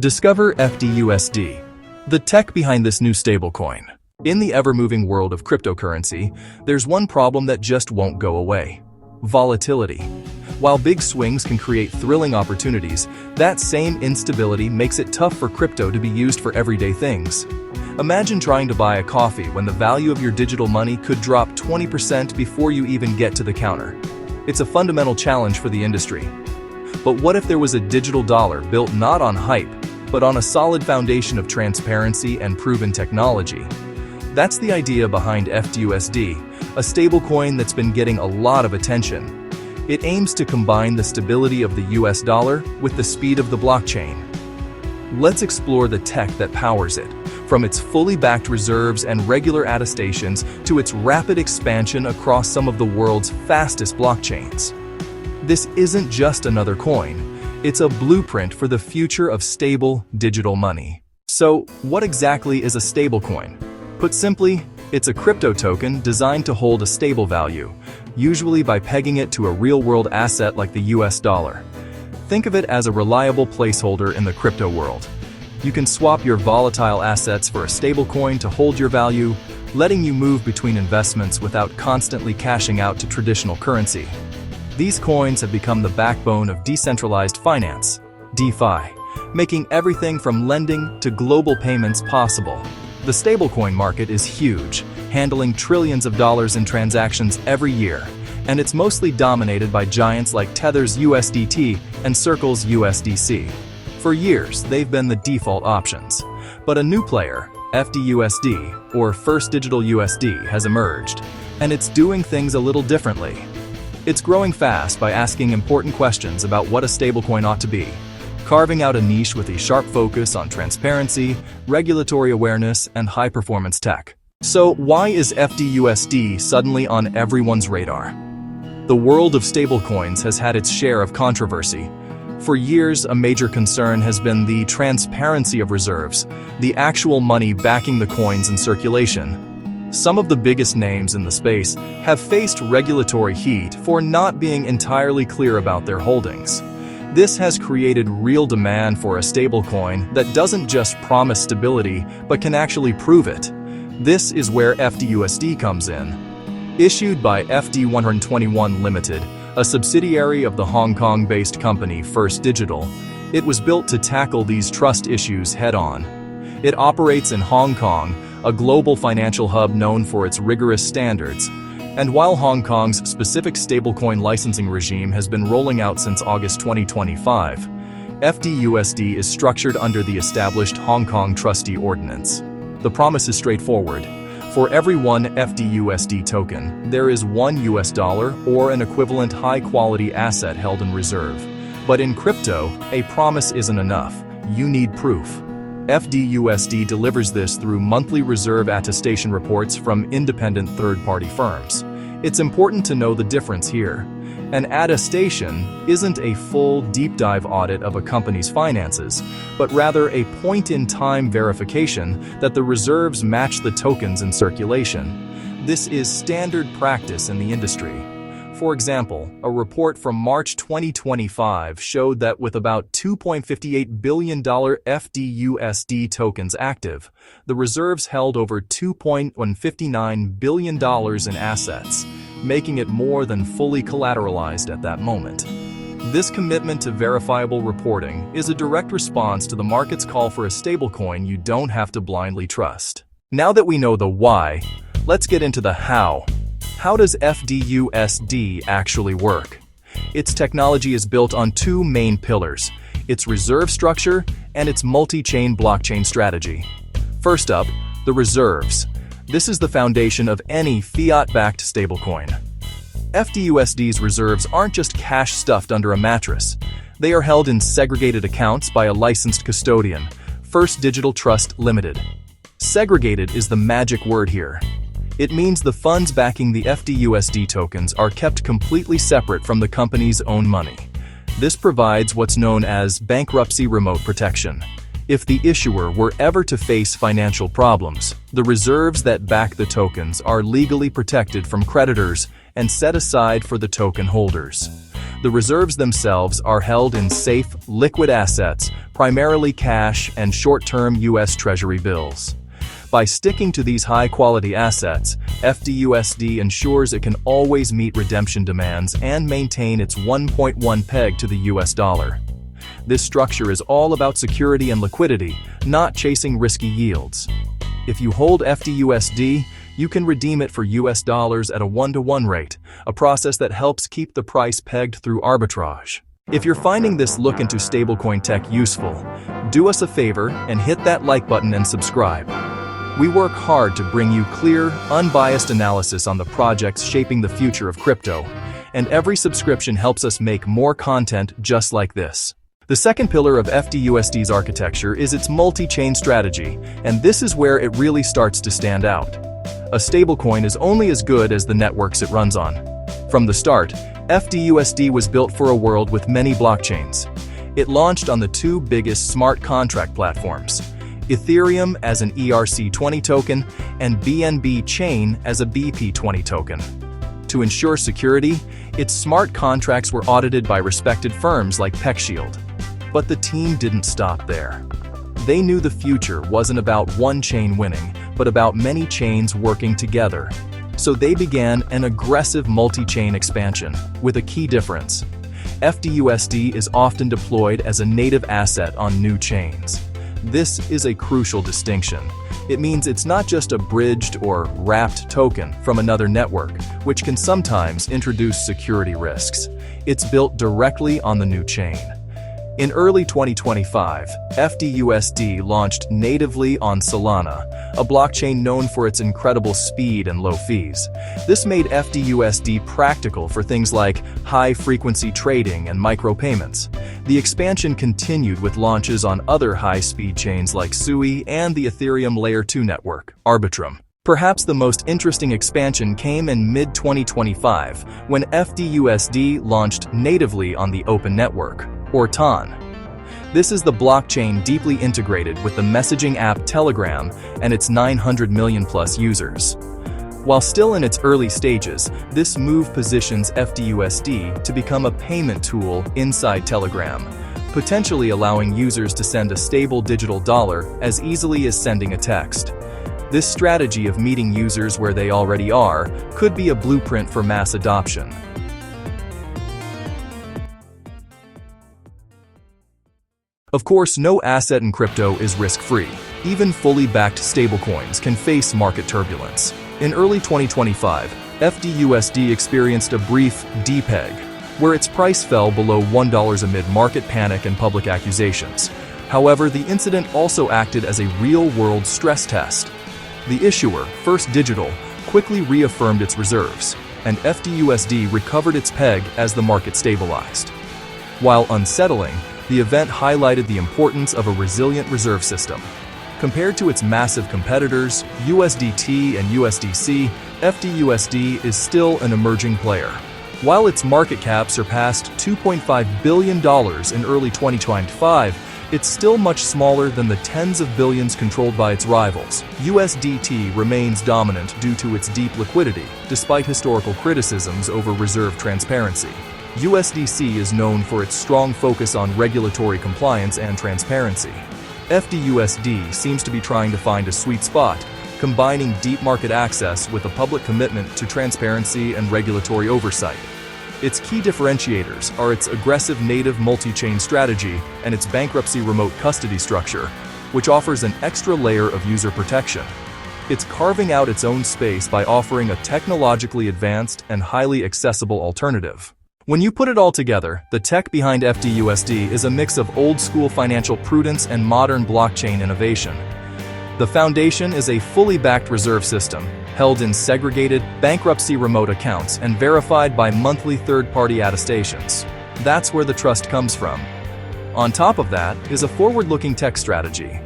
Discover FDUSD, the tech behind this new stablecoin. In the ever-moving world of cryptocurrency, there's one problem that just won't go away: volatility. While big swings can create thrilling opportunities, that same instability makes it tough for crypto to be used for everyday things. Imagine trying to buy a coffee when the value of your digital money could drop 20% before you even get to the counter. It's a fundamental challenge for the industry. But what if there was a digital dollar built not on hype, but on a solid foundation of transparency and proven technology? That's the idea behind FDUSD, a stablecoin that's been getting a lot of attention. It aims to combine the stability of the US dollar with the speed of the blockchain. Let's explore the tech that powers it, from its fully backed reserves and regular attestations to its rapid expansion across some of the world's fastest blockchains. This isn't just another coin. It's a blueprint for the future of stable digital money. So, what exactly is a stablecoin? Put simply, it's a crypto token designed to hold a stable value, usually by pegging it to a real-world asset like the US dollar. Think of it as a reliable placeholder in the crypto world. You can swap your volatile assets for a stablecoin to hold your value, letting you move between investments without constantly cashing out to traditional currency. These coins have become the backbone of decentralized finance, DeFi, making everything from lending to global payments possible. The stablecoin market is huge, handling trillions of dollars in transactions every year, and it's mostly dominated by giants like Tether's USDT and Circle's USDC. For years, they've been the default options. But a new player, FDUSD, or First Digital USD, has emerged, and it's doing things a little differently. It's growing fast by asking important questions about what a stablecoin ought to be, carving out a niche with a sharp focus on transparency, regulatory awareness, and high-performance tech. So why is FDUSD suddenly on everyone's radar? The world of stablecoins has had its share of controversy. For years, a major concern has been the transparency of reserves, the actual money backing the coins in circulation. Some of the biggest names in the space have faced regulatory heat for not being entirely clear about their holdings. This has created real demand for a stablecoin that doesn't just promise stability, but can actually prove it. This is where FDUSD comes in. Issued by FD121 Limited, a subsidiary of the Hong Kong-based company First Digital, it was built to tackle these trust issues head-on. It operates in Hong Kong, a global financial hub known for its rigorous standards. And while Hong Kong's specific stablecoin licensing regime has been rolling out since August 2025, FDUSD is structured under the established Hong Kong Trustee Ordinance. The promise is straightforward. For every one FDUSD token, there is one US dollar or an equivalent high-quality asset held in reserve. But in crypto, a promise isn't enough. You need proof. FDUSD delivers this through monthly reserve attestation reports from independent third-party firms. It's important to know the difference here. An attestation isn't a full deep-dive audit of a company's finances, but rather a point-in-time verification that the reserves match the tokens in circulation. This is standard practice in the industry. For example, a report from March 2025 showed that with about $2.58 billion FDUSD tokens active, the reserves held over $2.159 billion in assets, making it more than fully collateralized at that moment. This commitment to verifiable reporting is a direct response to the market's call for a stablecoin you don't have to blindly trust. Now that we know the why, let's get into the how. How does FDUSD actually work? Its technology is built on two main pillars: its reserve structure and its multi-chain blockchain strategy. First up, the reserves. This is the foundation of any fiat-backed stablecoin. FDUSD's reserves aren't just cash stuffed under a mattress. They are held in segregated accounts by a licensed custodian, First Digital Trust Limited. Segregated is the magic word here. It means the funds backing the FDUSD tokens are kept completely separate from the company's own money. This provides what's known as bankruptcy remote protection. If the issuer were ever to face financial problems, the reserves that back the tokens are legally protected from creditors and set aside for the token holders. The reserves themselves are held in safe, liquid assets, primarily cash and short-term U.S. Treasury bills. By sticking to these high-quality assets, FDUSD ensures it can always meet redemption demands and maintain its 1.1 peg to the US dollar. This structure is all about security and liquidity, not chasing risky yields. If you hold FDUSD, you can redeem it for US dollars at a 1-to-1 rate, a process that helps keep the price pegged through arbitrage. If you're finding this look into stablecoin tech useful, do us a favor and hit that like button and subscribe. We work hard to bring you clear, unbiased analysis on the projects shaping the future of crypto, and every subscription helps us make more content just like this. The second pillar of FDUSD's architecture is its multi-chain strategy, and this is where it really starts to stand out. A stablecoin is only as good as the networks it runs on. From the start, FDUSD was built for a world with many blockchains. It launched on the two biggest smart contract platforms, Ethereum as an ERC20 token and BNB Chain as a BP20 token. To ensure security, its smart contracts were audited by respected firms like PeckShield. But the team didn't stop there. They knew the future wasn't about one chain winning, but about many chains working together. So they began an aggressive multi-chain expansion, with a key difference. FDUSD is often deployed as a native asset on new chains. This is a crucial distinction. It means it's not just a bridged or wrapped token from another network, which can sometimes introduce security risks. It's built directly on the new chain. In early 2025, FDUSD launched natively on Solana, a blockchain known for its incredible speed and low fees. This made FDUSD practical for things like high-frequency trading and micropayments. The expansion continued with launches on other high-speed chains like Sui and the Ethereum Layer 2 network, Arbitrum. Perhaps the most interesting expansion came in mid-2025 when FDUSD launched natively on the Open Network, or TON. This is the blockchain deeply integrated with the messaging app Telegram and its 900 million plus users. While still in its early stages, this move positions FDUSD to become a payment tool inside Telegram, potentially allowing users to send a stable digital dollar as easily as sending a text. This strategy of meeting users where they already are could be a blueprint for mass adoption. Of course, no asset in crypto is risk-free. Even fully backed stablecoins can face market turbulence. In early 2025, FDUSD experienced a brief depeg, where its price fell below $1 amid market panic and public accusations. However, the incident also acted as a real-world stress test. The issuer, First Digital, quickly reaffirmed its reserves, and FDUSD recovered its peg as the market stabilized. While unsettling, the event highlighted the importance of a resilient reserve system. Compared to its massive competitors, USDT and USDC, FDUSD is still an emerging player. While its market cap surpassed $2.5 billion in early 2025, it's still much smaller than the tens of billions controlled by its rivals. USDT remains dominant due to its deep liquidity, despite historical criticisms over reserve transparency. USDC is known for its strong focus on regulatory compliance and transparency. FDUSD seems to be trying to find a sweet spot, combining deep market access with a public commitment to transparency and regulatory oversight. Its key differentiators are its aggressive native multi-chain strategy and its bankruptcy remote custody structure, which offers an extra layer of user protection. It's carving out its own space by offering a technologically advanced and highly accessible alternative. When you put it all together, the tech behind FDUSD is a mix of old-school financial prudence and modern blockchain innovation. The foundation is a fully backed reserve system, held in segregated, bankruptcy remote accounts and verified by monthly third-party attestations. That's where the trust comes from. On top of that is a forward-looking tech strategy.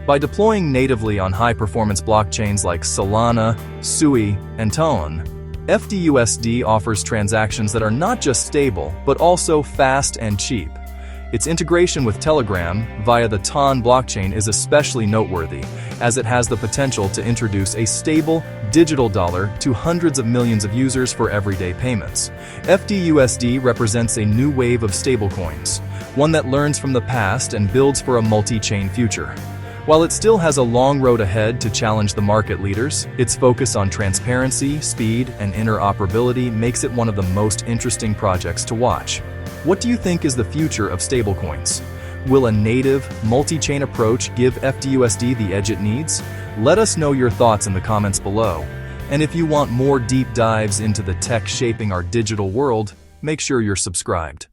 By deploying natively on high-performance blockchains like Solana, Sui, and TON, FDUSD offers transactions that are not just stable, but also fast and cheap. Its integration with Telegram via the TON blockchain is especially noteworthy, as it has the potential to introduce a stable, digital dollar to hundreds of millions of users for everyday payments. FDUSD represents a new wave of stablecoins, one that learns from the past and builds for a multi-chain future. While it still has a long road ahead to challenge the market leaders, its focus on transparency, speed, and interoperability makes it one of the most interesting projects to watch. What do you think is the future of stablecoins? Will a native, multi-chain approach give FDUSD the edge it needs? Let us know your thoughts in the comments below. And if you want more deep dives into the tech shaping our digital world, make sure you're subscribed.